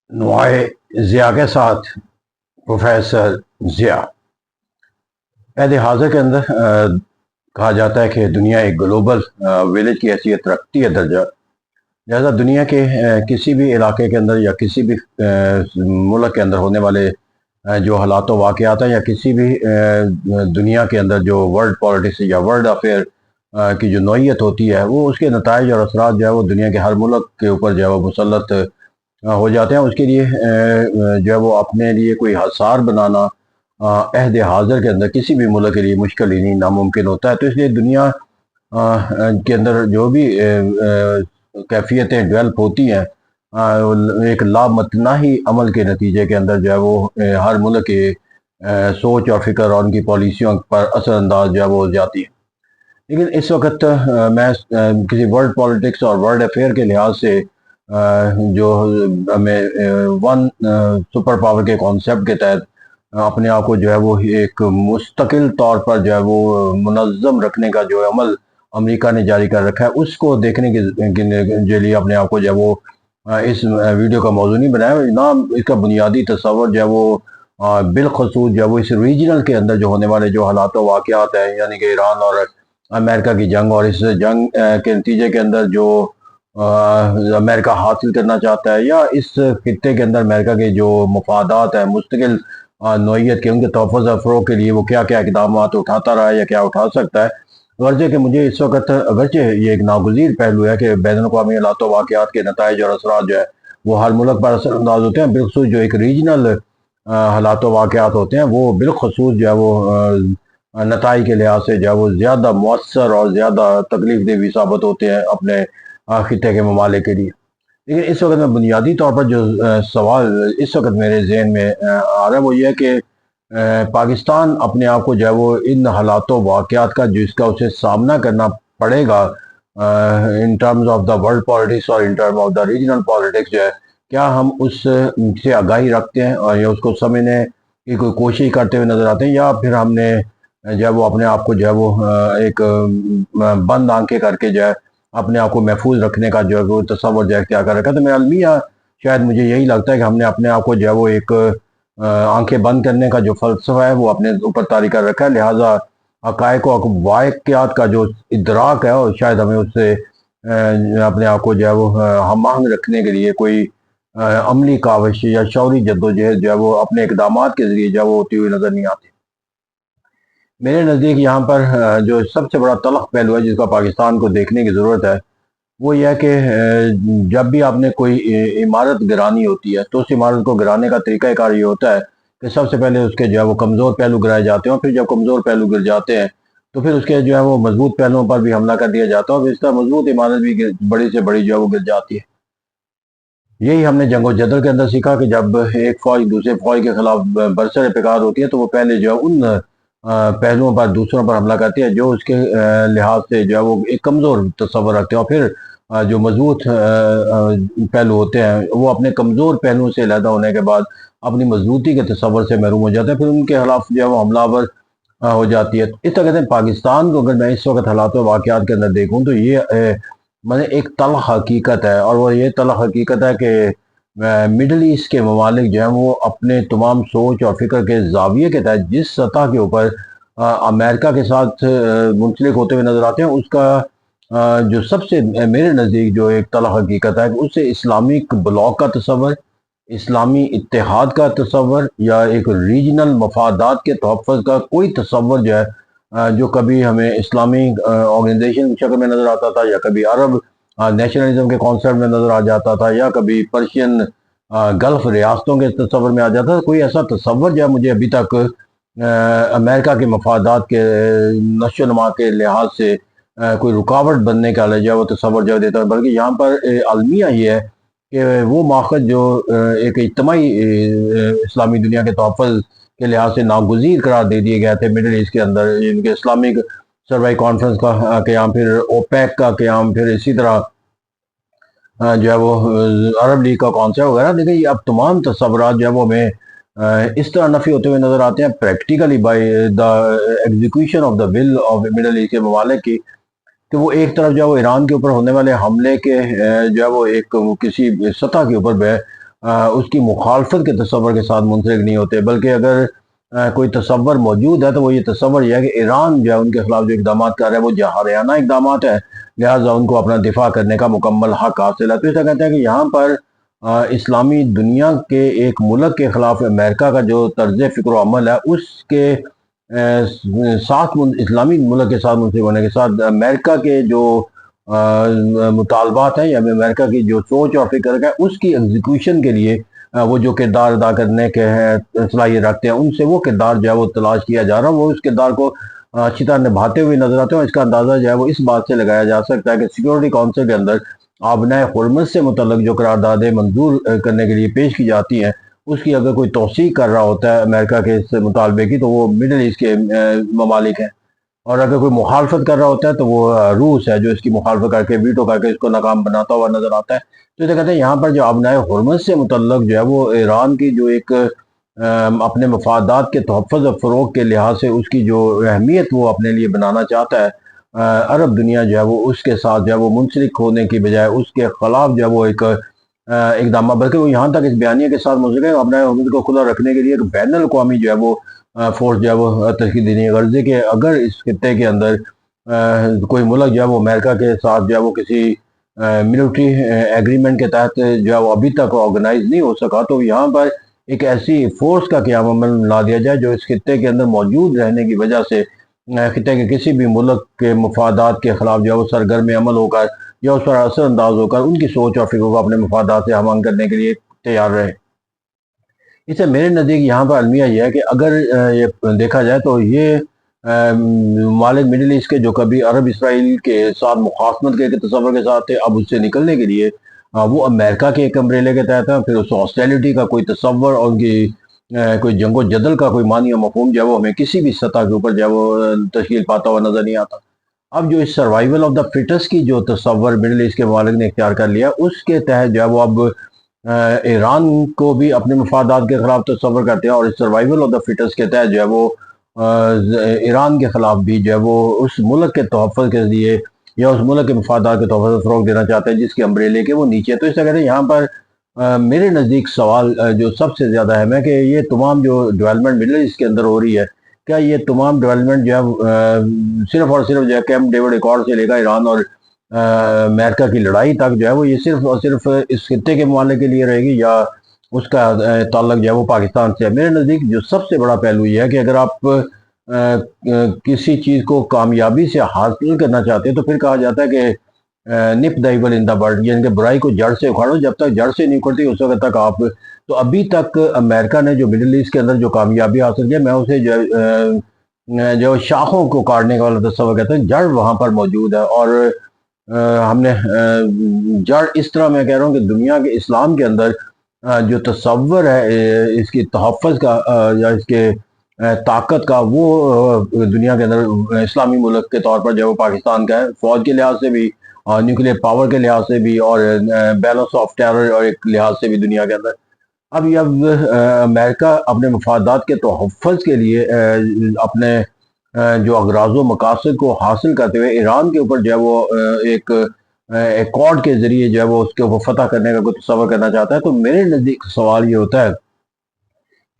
نوائے ضیاء کے ساتھ پروفیسر ضیاء عہد حاضر کے اندر کہا جاتا ہے کہ دنیا ایک گلوبل ویلیج کی حیثیت رکھتی ہے درجہ، لہذا دنیا کے کسی بھی علاقے کے اندر یا کسی بھی ملک کے اندر ہونے والے جو حالات و واقعات ہیں یا کسی بھی دنیا کے اندر جو ورلڈ پالیٹکس یا ورلڈ افیئر کی جو نوعیت ہوتی ہے وہ اس کے نتائج اور اثرات جو ہے وہ دنیا کے ہر ملک کے اوپر جو ہے وہ مسلط ہو جاتے ہیں۔ اس کے لیے جو ہے وہ اپنے لیے کوئی حصار بنانا عہد حاضر کے اندر کسی بھی ملک کے لیے مشکل ہی نہیں ناممکن ہوتا ہے۔ تو اس لیے دنیا کے اندر جو بھی کیفیتیں ڈیولپ ہوتی ہیں ایک لامتناہی عمل کے نتیجے کے اندر جو ہے وہ ہر ملک کے سوچ اور فکر اور ان کی پالیسیوں پر اثر انداز جو ہے وہ جاتی ہے۔ لیکن اس وقت میں کسی ورلڈ پالیٹکس اور ورلڈ افیئر کے لحاظ سے جو ہمیں ون سپر پاور کے کانسیپٹ کے تحت اپنے آپ کو جو ہے وہ ایک مستقل طور پر جو ہے وہ منظم رکھنے کا جو عمل امریکہ نے جاری کر رکھا ہے، اس کو دیکھنے کے لیے اپنے آپ کو جو ہے وہ اس ویڈیو کا موضوع نہیں بنایا، نہ اس کا بنیادی تصور جو ہے وہ بالخصوص جو ہے وہ اس ریجنل کے اندر جو ہونے والے جو حالات و واقعات ہیں، یعنی کہ ایران اور امریکہ کی جنگ اور اس جنگ کے نتیجے کے اندر جو امریکہ حاصل کرنا چاہتا ہے یا اس خطے کے اندر امریکہ کے جو مفادات ہیں مستقل نوعیت کے ان کے تحفظ اور فروغ کے لیے وہ کیا کیا اقدامات اٹھاتا رہا ہے یا کیا اٹھا سکتا ہے۔ غرض ہے کہ مجھے اس وقت اگرچہ یہ ایک ناگزیر پہلو ہے کہ بین الاقوامی حالات و واقعات کے نتائج اور اثرات جو ہے وہ ہر ملک پر اثر انداز ہوتے ہیں، بالخصوص جو ایک ریجنل حالات و واقعات ہوتے ہیں وہ بالخصوص جو ہے وہ نتائج کے لحاظ سے جو ہے وہ زیادہ مؤثر اور زیادہ تکلیف دہ بھی ثابت ہوتے ہیں اپنے خطے کے ممالک کے لیے۔ لیکن اس وقت میں بنیادی طور پر جو سوال اس وقت میرے ذہن میں آ رہا ہے وہ یہ ہے کہ پاکستان اپنے آپ کو جو ہے وہ ان حالات و واقعات کا جس کا اسے سامنا کرنا پڑے گا in terms of the world politics اور in term of the regional politics جو ہے، کیا ہم اس سے آگاہی رکھتے ہیں اور یا اس کو سمجھنے کی کوئی کوشش کرتے ہوئے نظر آتے ہیں، یا پھر ہم نے جو ہے وہ اپنے آپ کو جو ہے وہ ایک بند آنکھیں کر کے جو ہے اپنے آپ کو محفوظ رکھنے کا جو ہے وہ تصور جو اختیار کر رکھا ہے۔ تو میں المیہ شاید مجھے یہی لگتا ہے کہ ہم نے اپنے آپ کو جو ہے وہ ایک آنکھیں بند کرنے کا جو فلسفہ ہے وہ اپنے اوپر طاری کر رکھا ہے، لہٰذا حقائق و واقعات کا جو ادراک ہے اور شاید ہمیں اس سے اپنے آپ کو جو ہے وہ ہم آہنگ رکھنے کے لیے کوئی عملی کاوش یا شعوری جدوجہد جو ہے وہ اپنے اقدامات کے ذریعے جو ہے وہ ہوتی ہوئی نظر نہیں آتی۔ میرے نزدیک یہاں پر جو سب سے بڑا تلخ پہلو ہے جس کا پاکستان کو دیکھنے کی ضرورت ہے وہ یہ ہے کہ جب بھی آپ نے کوئی عمارت گرانی ہوتی ہے تو اس عمارت کو گرانے کا طریقہ کار یہ ہوتا ہے کہ سب سے پہلے اس کے جو ہے وہ کمزور پہلو گرائے جاتے ہیں، اور پھر جب کمزور پہلو گر جاتے ہیں تو پھر اس کے جو ہے وہ مضبوط پہلوؤں پر بھی حملہ کر دیا جاتا ہے، اور اس طرح مضبوط عمارت بھی بڑی سے بڑی جو ہے وہ گر جاتی ہے۔ یہی ہم نے جنگ و جدل کے اندر سیکھا کہ جب ایک فوج دوسرے فوج کے خلاف برسر پیکار ہوتی ہے تو وہ پہلے جو ہے ان پہلوؤں پر دوسروں پر حملہ کرتی ہے جو اس کے لحاظ سے جو ہے وہ ایک کمزور تصور رکھتے ہیں، اور پھر جو مضبوط پہلو ہوتے ہیں وہ اپنے کمزور پہلوؤں سے علیحدہ ہونے کے بعد اپنی مضبوطی کے تصور سے محروم ہو جاتے ہیں، پھر ان کے خلاف جو ہے وہ حملہ آور ہو جاتی ہے۔ اس طرح کہتے ہیں پاکستان کو اگر میں اس وقت حالات و واقعات کے اندر دیکھوں تو یہ ایک تلخ حقیقت ہے، اور وہ یہ تلخ حقیقت ہے کہ مڈل ایسٹ کے ممالک جو ہیں وہ اپنے تمام سوچ اور فکر کے زاویے کے تحت جس سطح کے اوپر امریکہ کے ساتھ منسلک ہوتے ہوئے نظر آتے ہیں، اس کا جو سب سے میرے نزدیک جو ایک تلخ حقیقت ہے اس سے اسلامک بلاک کا تصور، اسلامی اتحاد کا تصور یا ایک ریجنل مفادات کے تحفظ کا کوئی تصور جو ہے جو کبھی ہمیں اسلامی آرگنائزیشن کی شکل میں نظر آتا تھا یا کبھی عرب نیشنلزم کے کانسیپٹ میں نظر آ جاتا تھا یا کبھی پرشین گلف ریاستوں کے تصور میں آ جاتا تھا، کوئی ایسا تصور جو ہے مجھے ابھی تک امریکہ کے مفادات کے نشو و نما کے لحاظ سے کوئی رکاوٹ بننے کا جو ہے وہ تصور جو دیتا ہے، بلکہ یہاں پر المیہ یہ ہے کہ وہ ماخذ جو ایک اجتماعی اسلامی دنیا کے تحفظ کے لحاظ سے ناگزیر قرار دے دیے گئے تھے مڈل ایسٹ کے اندر، ان کے اسلامک سروائی کانفرنس کا قیام، پھر اوپیک کا قیام، پھر اسی طرح جو ہے وہ عرب لیگ کا کانسیپٹ وغیرہ، دیکھیں یہ اب تمام تصورات جو ہے وہ ہمیں اس طرح نفی ہوتے ہوئے نظر آتے ہیں practically by the execution of the will of Middle East کے ممالک کی، کہ وہ ایک طرف جو ہے وہ ایران کے اوپر ہونے والے حملے کے جو ہے وہ ایک کسی سطح کے اوپر اس کی مخالفت کے تصور کے ساتھ منسلک نہیں ہوتے، بلکہ اگر کوئی تصور موجود ہے تو وہ یہ تصور یہ ہے کہ ایران جو ہے ان کے خلاف جو اقدامات کر رہا ہے وہ جارحانہ اقدامات ہے، لہٰذا ان کو اپنا دفاع کرنے کا مکمل حق حاصل ہے۔ تو اسے کہتے ہیں کہ یہاں پر اسلامی دنیا کے ایک ملک کے خلاف امریکہ کا جو طرز فکر و عمل ہے اس کے ساتھ اسلامی ملک کے ساتھ منسلک ہونے کے ساتھ امریکہ کے جو مطالبات ہیں یا امریکہ کی جو سوچ اور فکر ہے اس کی ایگزیکیوشن کے لیے وہ جو کردار ادا کرنے کے صلاحیت رکھتے ہیں ان سے وہ کردار جو ہے وہ تلاش کیا جا رہا ہے، وہ اس کردار کو اچھی طرح نبھاتے ہوئے نظر آتے ہیں۔ اس کا اندازہ جو ہے وہ اس بات سے لگایا جا سکتا ہے کہ سیکورٹی کونسل کے اندر آبنائے حرمت سے متعلق جو قراردادیں منظور کرنے کے لیے پیش کی جاتی ہیں اس کی اگر کوئی توثیق کر رہا ہوتا ہے امریکہ کے اس مطالبے کی تو وہ مڈل ایسٹ کے ممالک ہیں، اور اگر کوئی مخالفت کر رہا ہوتا ہے تو وہ روس ہے جو اس کی مخالفت کر کے ویٹو کر کے اس کو ناکام بناتا ہوا نظر آتا ہے۔ تو یہ کہتے ہیں یہاں پر جو آبنائے حرمت سے متعلق جو ہے وہ ایران کی جو ایک اپنے مفادات کے تحفظ و فروغ کے لحاظ سے اس کی جو اہمیت وہ اپنے لیے بنانا چاہتا ہے، عرب دنیا جو ہے وہ اس کے ساتھ جو ہے وہ منسلک ہونے کی بجائے اس کے خلاف جو ہے وہ ایک اقدامات، بلکہ وہ یہاں تک اس بیانیے کے ساتھ منسلک ہے اپنے حکومت کو کھلا رکھنے کے لیے ایک بین الاقوامی جو ہے وہ فورس جو ہے وہ تشکیل دینی ہے، غرضی کہ اگر اس خطے کے اندر کوئی ملک جو ہے وہ امریکہ کے ساتھ جو ہے وہ کسی ملٹری ایگریمنٹ کے تحت جو ہے وہ ابھی تک آرگنائز نہیں ہو سکا تو یہاں پر ایک ایسی فورس کا قیام عمل لا دیا جائے جو اس خطے کے اندر موجود رہنے کی وجہ سے خطے کے کسی بھی ملک کے مفادات کے خلاف جو ہے وہ سرگرم عمل ہو کر یا اس پر اثر انداز ہو کر ان کی سوچ اور فکر کو اپنے مفادات سے ہم آہنگ کرنے کے لیے تیار رہے۔ اس سے میرے نزدیک یہاں پر المیہ یہ ہے کہ اگر یہ دیکھا جائے تو یہ ممالک مڈل ایسٹ کے جو کبھی عرب اسرائیل کے ساتھ مخاصمت کے تصور کے ساتھ تھے، اب اس سے نکلنے کے لیے وہ امریکہ کے ایک امبریلے کے تحت ہیں، پھر اس ہاسٹیلٹی کا کوئی تصور اور ان کی کوئی جنگ و جدل کا کوئی معنی و مفہوم جو ہے وہ ہمیں کسی بھی سطح کے اوپر جو ہے وہ تشکیل پاتا ہوا نظر نہیں آتا۔ اب جو اس سروائیول آف دا فٹس کی جو تصور مڈل ایسٹ کے ممالک نے اختیار کر لیا اس کے تحت جو ہے وہ اب ایران کو بھی اپنے مفادات کے خلاف تصور کرتے ہیں، اور اس سروائیول آف دا فٹس کے تحت جو ہے وہ ایران کے خلاف بھی جو ہے وہ اس ملک کے تحفظ کے لیے یا اس ملک کے مفادات کے تحفظ کو فروغ دینا چاہتے ہیں جس کے امبریلے کے وہ نیچے۔ تو اس طرح کہتے ہیں یہاں پر میرے نزدیک سوال جو سب سے زیادہ اہم ہے کہ یہ تمام جو ڈیولپمنٹ مڈل ایسٹ کے اندر ہو رہی ہے، کیا یہ تمام ڈیولپمنٹ جو ہے صرف اور صرف جو ہے کیمپ ڈیوڈ ایکارڈ سے لے کر ایران اور امریکہ کی لڑائی تک جو ہے وہ یہ صرف اور صرف اس خطے کے ممالک کے لیے رہے گی یا اس کا تعلق جو ہے وہ پاکستان سے ہے؟ میرے نزدیک جو سب سے بڑا پہلو یہ ہے کہ اگر آپ کسی چیز کو کامیابی سے حاصل کرنا چاہتے ہیں تو پھر کہا جاتا ہے کہ نپ دا ایول ان دا بڈ، یعنی کہ برائی کو جڑ سے اکھاڑو، جب تک جڑ سے نہیں اکھڑتی اس وقت تک آپ۔ تو ابھی تک امریکہ نے جو مڈل ایسٹ کے اندر جو کامیابی حاصل کیا، میں اسے جو شاخوں کو کاٹنے کا والا تصور کہتے ہیں، جڑ وہاں پر موجود ہے، اور ہم نے جڑ اس طرح میں کہہ رہا ہوں کہ دنیا کے اسلام کے اندر جو تصور ہے اس کی تحفظ کا یا اس کے طاقت کا، وہ دنیا کے اندر اسلامی ملک کے طور پر جو ہے وہ پاکستان کا ہے، فوج کے لحاظ سے بھی اور نیوکلیر پاور کے لحاظ سے بھی اور بیلنس آف ٹیرر اور ایک لحاظ سے بھی دنیا کے اندر۔ اب امریکہ اپنے مفادات کے تحفظ کے لیے اپنے جو اغراض و مقاصد کو حاصل کرتے ہوئے ایران کے اوپر جو ہے وہ ایک ایکارڈ کے ذریعے جو ہے وہ اس کے اوپر فتح کرنے کا کوئی تصور کرنا چاہتا ہے، تو میرے نزدیک سوال یہ ہوتا ہے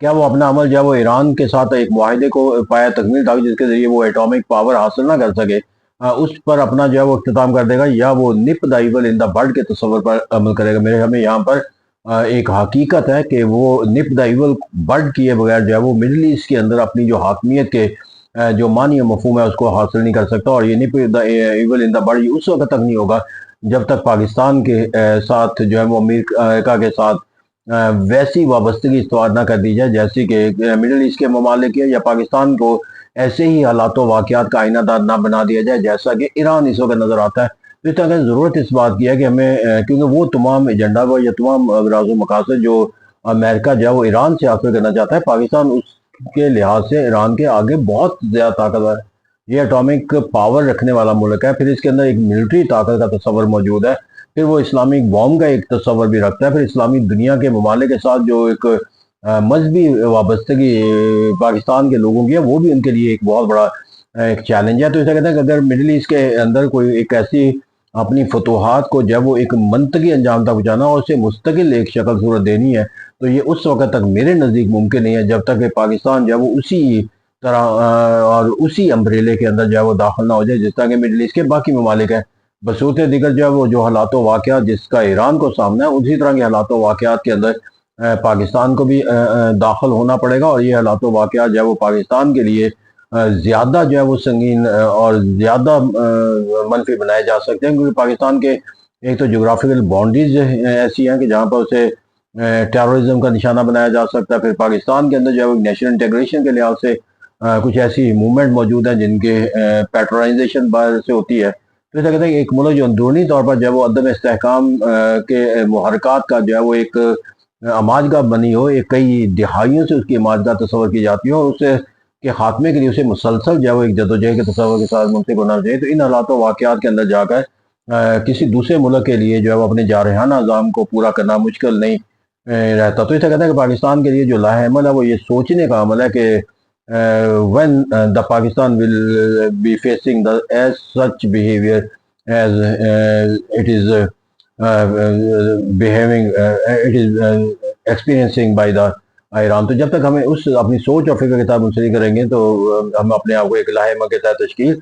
کیا وہ اپنا عمل جو ہے وہ ایران کے ساتھ ایک معاہدے کو پایا تکمیل تک جس کے ذریعے وہ ایٹامک پاور حاصل نہ کر سکے اس پر اپنا جو ہے وہ اختتام کر دے گا، یا وہ نپ دا ایول ان دا بڈ کے تصور پر عمل کرے گا؟ میرے ہمیں یہاں پر ایک حقیقت ہے کہ وہ نپ دا ایول بڈ کیے بغیر جو ہے وہ مڈل ایسٹ کے اندر اپنی جو حاکمیت کے جو معنی و مفہوم ہے اس کو حاصل نہیں کر سکتا، اور یہ نپ دا ایول ان دا بڈ اس وقت تک نہیں ہوگا جب تک پاکستان کے ساتھ جو ہے وہ امریکہ کے ساتھ ویسی وابستگی استوار نہ کر دی جائے جیسی کہ مڈل ایسٹ کے ممالک ہے، یا پاکستان کو ایسے ہی حالات و واقعات کا آئینہ دار نہ بنا دیا جائے جیسا کہ ایران اس وقت نظر آتا ہے۔ تو اس طرح ضرورت اس بات کی ہے کہ ہمیں کیونکہ وہ تمام ایجنڈا کو یا تمام اغراض و مقاصد جو امریکہ جو ہے وہ ایران سے حاصل کرنا چاہتا ہے، پاکستان اس کے لحاظ سے ایران کے آگے بہت زیادہ طاقتور ہے، یہ اٹامک پاور رکھنے والا ملک ہے، پھر اس کے اندر ایک ملٹری طاقت کا تصور موجود ہے، پھر وہ اسلامک بوم کا ایک تصور بھی رکھتا ہے، پھر اسلامی دنیا کے ممالک کے ساتھ جو ایک مذہبی وابستگی پاکستان کے لوگوں کی ہے وہ بھی ان کے لیے ایک بہت بڑا ایک چیلنج ہے۔ تو اسے کہتے ہیں کہ اگر مڈل ایسٹ کے اندر کوئی ایک ایسی اپنی فتوحات کو جب وہ ایک منطقی انجام تک پہنچانا اور اسے مستقل ایک شکل صورت دینی ہے، تو یہ اس وقت تک میرے نزدیک ممکن نہیں ہے جب تک کہ پاکستان جب وہ اسی طرح اور اسی امبریلے کے اندر جو وہ داخل نہ ہو جائے جس طرح کہ مڈل ایسٹ کے باقی ممالک ہیں۔ بصورت دیگر جو حالات و واقعات جس کا ایران کو سامنا ہے، اسی طرح کے حالات و واقعات کے اندر پاکستان کو بھی داخل ہونا پڑے گا، اور یہ حالات و واقعات وہ پاکستان کے لیے زیادہ وہ سنگین اور زیادہ منفی بنائے جا سکتے ہیں، کیونکہ پاکستان کے ایک تو جغرافیکل باؤنڈریز ایسی ہیں کہ جہاں پر اسے ٹیررزم کا نشانہ بنایا جا سکتا ہے۔ پھر پاکستان کے اندر نیشنل انٹیگریشن کے لحاظ سے کچھ ایسی موومنٹ موجود ہیں جن کے پیٹرنائزیشن باہر سے ہوتی ہے۔ تو ایسا کہتے ہیں کہ ایک ملک جو اندرونی طور پر وہ عدم استحکام کے محرکات کا وہ ایک اماجگاہ بنی ہو، ایک کئی دہائیوں سے اس کی اماجگاہ تصور کی جاتی ہو، اور اسے کے خاتمے کے لیے اسے مسلسل وہ ایک جدوجہد کے تصور کے ساتھ منسلک ہونا چاہیے۔ تو ان حالات و واقعات کے اندر جا کر کسی دوسرے ملک کے لیے وہ اپنے جارحانہ نظام کو پورا کرنا مشکل نہیں رہتا۔ تو اسے کہتے ہیں کہ پاکستان کے لیے جو لاہ عمل ہے وہ یہ سوچنے کا عمل ہے کہ when the Pakistan will be facing as such behavior as it is behaving it is experiencing by the Iran. تو جب تک ہمیں اپنی سوچ اور فکر کے ساتھ منسلک کریں گے تو ہم اپنے آپ کو ایک لاہ عمل کے تحت تشکیل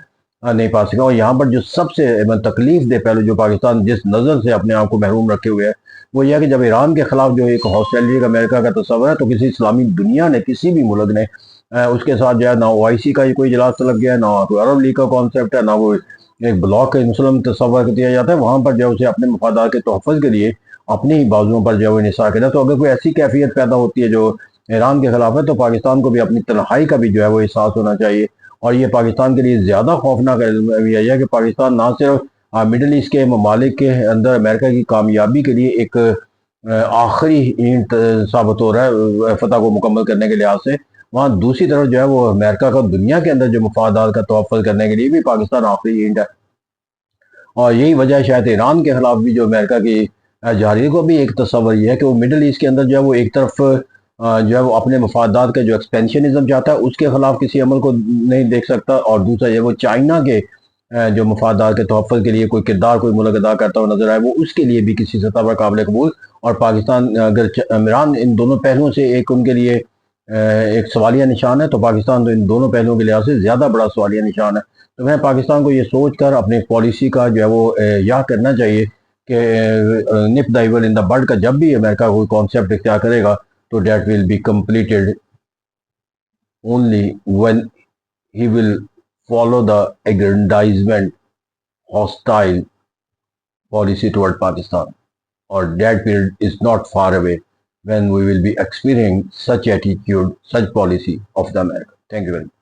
نہیں پا سکیں۔ اور یہاں پر جو سب سے تکلیف دہ پہلو جو پاکستان جس نظر سے اپنے آپ کو محروم رکھے ہوئے ہے وہ یہ ہے کہ جب ایران کے خلاف جو ایک ہاسٹیلٹی کا امریکہ کا تصور ہے، تو کسی اسلامی دنیا نے، کسی بھی ملک نے اس کے ساتھ نہ OIC کا کوئی اجلاس لگ گیا ہے، نہ کوئی عرب لیگ کا کانسیپٹ ہے، نہ وہ ایک بلاک کا مسلم تصور دیا جاتا ہے۔ وہاں پر اسے اپنے مفادات کے تحفظ کے لیے اپنی ہی بازوؤں پر وہ انحصار کرتا ہے۔ تو اگر کوئی ایسی کیفیت پیدا ہوتی ہے جو ایران کے خلاف ہے، تو پاکستان کو بھی اپنی تنہائی کا بھی وہ احساس ہونا چاہیے۔ اور یہ پاکستان کے لیے زیادہ خوفناک ہے کہ پاکستان نہ صرف مڈل ایسٹ کے ممالک کے اندر امریکہ کی کامیابی کے لیے ایک آخری اینٹ ثابت ہو رہا ہے فتح کو مکمل کرنے کے لحاظ سے، وہاں دوسری طرف وہ امریکہ کا دنیا کے اندر جو مفادات کا تحفظ کرنے کے لیے بھی پاکستان آخری اینٹ ہے۔ اور یہی وجہ ہے شاید ایران کے خلاف بھی جو امریکہ کی جارحیت کو بھی ایک تصور یہ ہے کہ وہ مڈل ایسٹ کے اندر وہ ایک طرف وہ اپنے مفادات کا جو ایکسپینشنزم چاہتا ہے اس کے خلاف کسی عمل کو نہیں دیکھ سکتا، اور دوسرا وہ چائنا کے جو مفادات کے تحفظ کے لیے کوئی کردار کوئی ملک ادا کرتا ہوا نظر آئے، وہ اس کے لیے بھی کسی سطح پر قابل قبول۔ اور پاکستان اگر ایران ان دونوں پہلوؤں سے ایک ان کے لیے ایک سوالیہ نشان ہے، تو پاکستان تو ان دونوں پہلوؤں کے لحاظ سے زیادہ بڑا سوالیہ نشان ہے۔ تو میں پاکستان کو یہ سوچ کر اپنے پالیسی کا وہ یہ کرنا چاہیے کہ نپ دا ایول ان دا بڈ کا جب بھی امریکہ کوئی کانسیپٹ اختیار کرے گا تو that will be completed only when he will follow the aggrandizement hostile policy toward Pakistan, or that period is not far away when we will be experiencing such attitude, such policy of the America. Thank you very much.